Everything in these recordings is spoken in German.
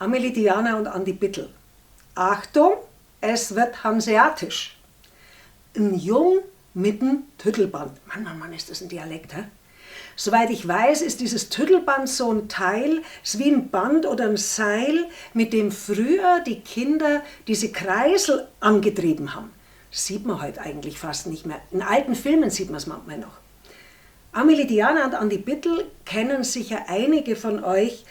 Amelie Diana und Andi Bittel. Achtung, es wird hanseatisch. Ein Jung mit einem Tüttelband. Mann, ist das ein Dialekt, hä? Soweit ich weiß, ist dieses Tüttelband so ein Teil, ist wie ein Band oder ein Seil, mit dem früher die Kinder diese Kreisel angetrieben haben. Das sieht man heute eigentlich fast nicht mehr. In alten Filmen sieht man es manchmal noch. Amelie Diana und Andi Bittel kennen sicher einige von euch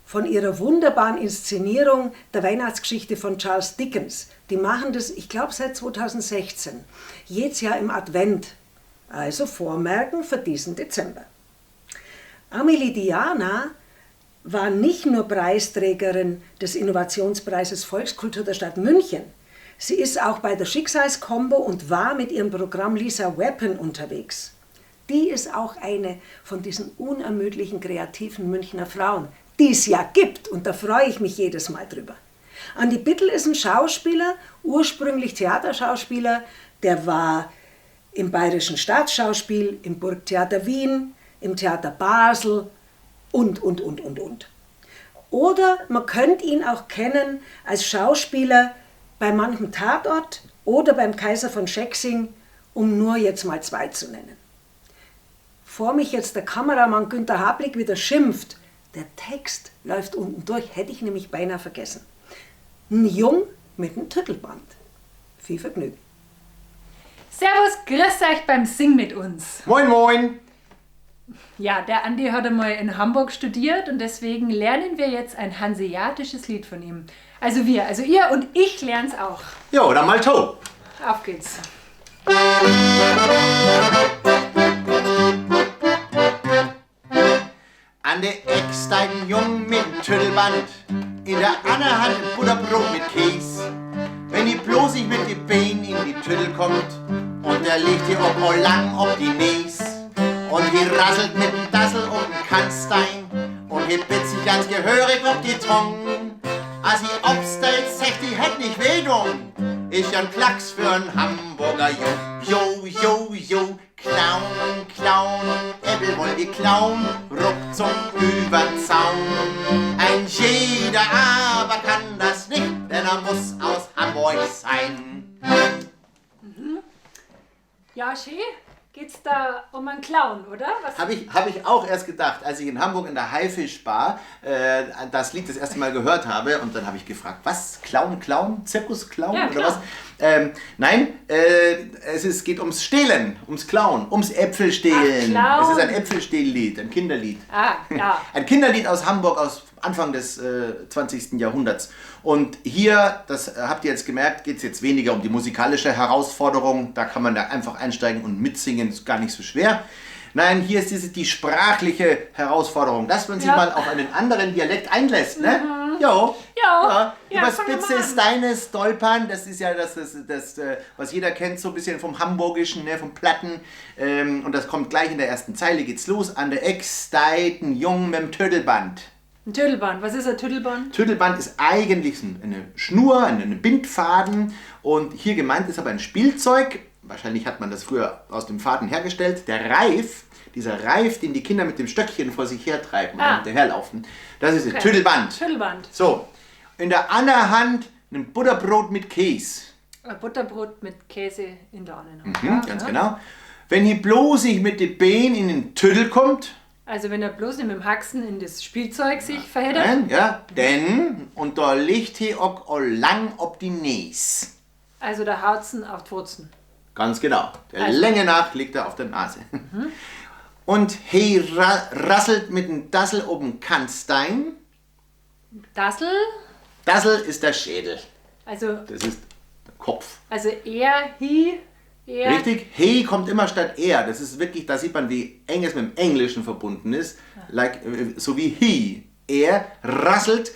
von ihrer wunderbaren Inszenierung der Weihnachtsgeschichte von Charles Dickens. Die machen das, ich glaube, seit 2016. Jedes Jahr im Advent. Also vormerken für diesen Dezember. Amelie Diana war nicht nur Preisträgerin des Innovationspreises Volkskultur der Stadt München. Sie ist auch bei der Schicksalskombo und war mit ihrem Programm Lisa Weapon unterwegs. Die ist auch eine von diesen unermüdlichen kreativen Münchner Frauen, die es ja gibt, und da freue ich mich jedes Mal drüber. Andi Bittel ist ein Schauspieler, ursprünglich Theaterschauspieler, der war im Bayerischen Staatsschauspiel, im Burgtheater Wien, im Theater Basel und. Oder man könnte ihn auch kennen als Schauspieler bei manchem Tatort oder beim Kaiser von Schexing, um nur jetzt mal 2 zu nennen. Bevor mich jetzt der Kameramann Günter Hablik wieder schimpft, der Text läuft unten durch, hätte ich nämlich beinahe vergessen. Ein Jung mit einem Tüttelband. Viel Vergnügen. Servus, grüß euch beim Sing mit uns. Moin, moin. Ja, der Andi hat einmal in Hamburg studiert und deswegen lernen wir jetzt ein hanseatisches Lied von ihm. Also ihr und ich lernen es auch. Jo, dann mal to. Auf geht's. An der Eck steigt ein Jung mit dem Tüttelband, in der anderen Hand ein Butterbrot mit Käse. Wenn die bloß nicht mit den Beinen in die Tüttel kommt und er legt die ob all lang ob die Näs und die rasselt mit dem Dassel um den Kannstein und die bitzt sich ganz gehörig ob die Tong. Als sie obstellt, sagt die hätt nicht weh drum. Ich ein Klacks für ein Hamburger Jo, Clown, Äppel wollen die klauen, ruckzuck übern Zaun. Ein jeder aber kann das nicht, denn er muss aus Hamburg sein. Ja, schön. Geht's da um einen Clown, oder? Hab ich auch erst gedacht, als ich in Hamburg in der Haifischbar das Lied das erste Mal gehört habe, und dann habe ich gefragt, was? Clown? Zirkusclown? Ja, oder was? Nein, es geht ums Stehlen, ums Klauen, ums Äpfelstehlen. Ach, es ist ein Äpfelstehllied, ein Kinderlied. Ah, ja. Ein Kinderlied aus Hamburg aus Anfang des 20. Jahrhunderts. Und hier, das habt ihr jetzt gemerkt, geht es jetzt weniger um die musikalische Herausforderung. Da kann man da einfach einsteigen und mitsingen, ist gar nicht so schwer. Nein, hier ist die sprachliche Herausforderung, dass man sich mal auf einen anderen Dialekt einlässt, ne? Jo. Über Spitze Steine stolpern, das ist ja das, was jeder kennt, so ein bisschen vom Hamburgischen, ne, vom Platten. Und das kommt gleich in der ersten Zeile, geht's los. An der Eck steigt ein Jung mit dem Tüttelband. Ein Tüttelband. Was ist ein Tüttelband? Tüttelband ist eigentlich eine Schnur, ein Bindfaden. Und hier gemeint ist aber ein Spielzeug. Wahrscheinlich hat man das früher aus dem Faden hergestellt. Der Reif, dieser Reif, den die Kinder mit dem Stöckchen vor sich hertreiben und hinterherlaufen, das ist ein Tüttelband. So, in der anderen Hand ein Butterbrot mit Käse. Ein Butterbrot mit Käse in der anderen Hand. Ganz genau. Wenn hier bloß nicht mit den Beinen in den Tüttel kommt. Also wenn er bloß nicht mit dem Haxen in das Spielzeug sich verheddert. Nein, denn, und da liegt hier auch lang ob die Näs. Also der Hautzen auf die Wurzen. Ganz genau. Der Länge nach liegt er auf der Nase. Und he rasselt mit dem Dassel oben Kannstein. Dassel? Dassel ist der Schädel. Also. Das ist der Kopf. Also er. Richtig, he kommt immer statt er. Das ist wirklich, da sieht man, wie eng es mit dem Englischen verbunden ist. Like, so wie he. Er rasselt.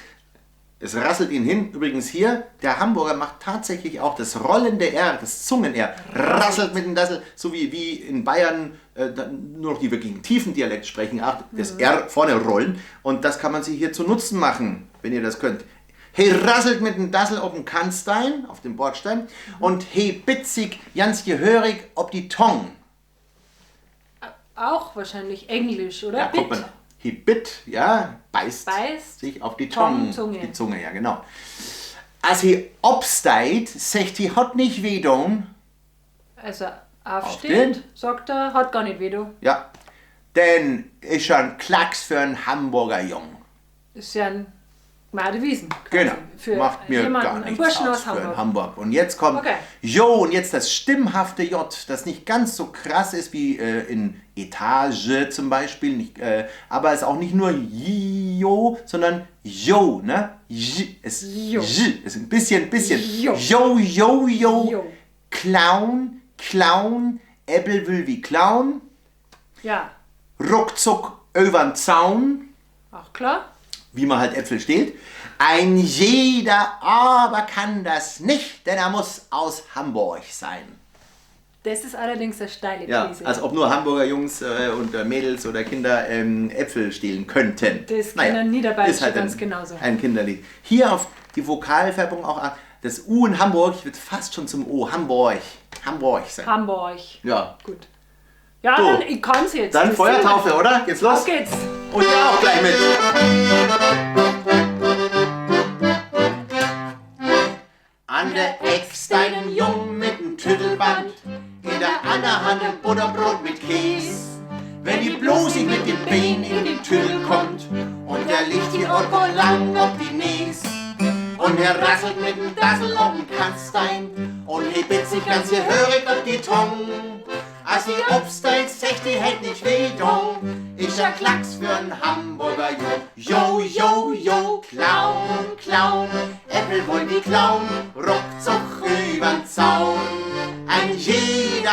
Es rasselt ihn hin. Übrigens hier, der Hamburger macht tatsächlich auch das rollende R, das Zungen-R. Rasselt mit dem Dassel, so wie in Bayern nur noch die wirklichen tiefen Dialekt sprechen. Das R vorne rollen. Und das kann man sich hier zu Nutzen machen, wenn ihr das könnt. He rasselt mit dem Dassel auf dem Kannstein, auf dem Bordstein. Und he bitzig, ganz gehörig, ob die Tong. Auch wahrscheinlich Englisch, oder? Ja, guck mal. he bit, ja, beißt sich auf die Zunge. Die Zunge, ja, genau. Als he obsteigt, sagt he, hat nicht weh tun. Also aufsteht, sagt er, hat gar nicht weh tun. Ja, denn ist schon Klacks für einen Hamburger Jung. Ist ja ein Madewiesen. Genau, Für macht mir jemanden, gar einen nichts Burschen aus aus für Hamburg. einen Hamburg. Und jetzt kommt Okay. Jo und jetzt das stimmhafte J, das nicht ganz so krass ist wie in Etage zum Beispiel, nicht, aber es ist auch nicht nur Jo, sondern Jo, ne? J, ist Jo. J, ist ein bisschen. Jo. Jo, Jo, Jo, Jo. Clown, Äppel will wie Clown, Ja, ruckzuck übern Zaun, auch klar. wie man halt Äpfel steht. Ein jeder aber kann das nicht, denn er muss aus Hamburg sein. Das ist allerdings eine steile Ja, These. als ob nur Hamburger Jungs und Mädels oder Kinder Äpfel stehlen könnten. Das können Niederbayerische ist halt ganz genauso. Ein Kinderlied. Hier auf die Vokalfärbung auch, das U in Hamburg wird fast schon zum O. Hamburg sein. Hamburg. Ja. Gut. Ja, So. dann, ich kann's jetzt. Dann Das Feuertaufe, oder? Geht's los? Auf geht's. Und ihr auch gleich mit. An der Ex deinen Jungen mit dem Tüttelband, in der anderen Hand ein Butterbrot mit Käse. Wenn die bloß nicht mit dem Bein in die Tüttel kommt und der liegt die Orgo lang ob die Nies. Und er rasselt mit dem Dassel auf den Kannstein und hebet sich ganz gehörig auf die Tong. Als die Obstein sagt, die hätt nicht weh dong, ich ja Klacks für einen Hamburger Jo. Jo, Clown, Äppel wollen die klauen, ruckzuck übern Zaun. Ein jeder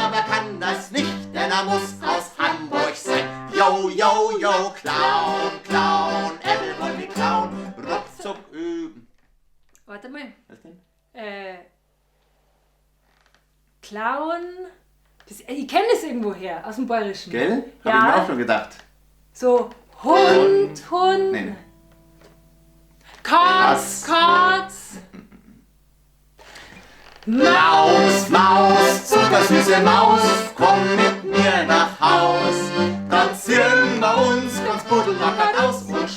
aber kann das nicht, denn er muss aus Hamburg sein. Jo, Clown, Äppel wollen die klauen, ruckzuck üben. Warte mal. Was denn? Clown. Ich kenne das irgendwo her, aus dem Bayerischen. Gell? Hab Ja. ich mir auch schon gedacht. So, Hund. Nee. Katz. Maus, zuckersüße Maus, komm mit mir nach Haus. Dann ziehen wir uns ganz buddelwackert aus und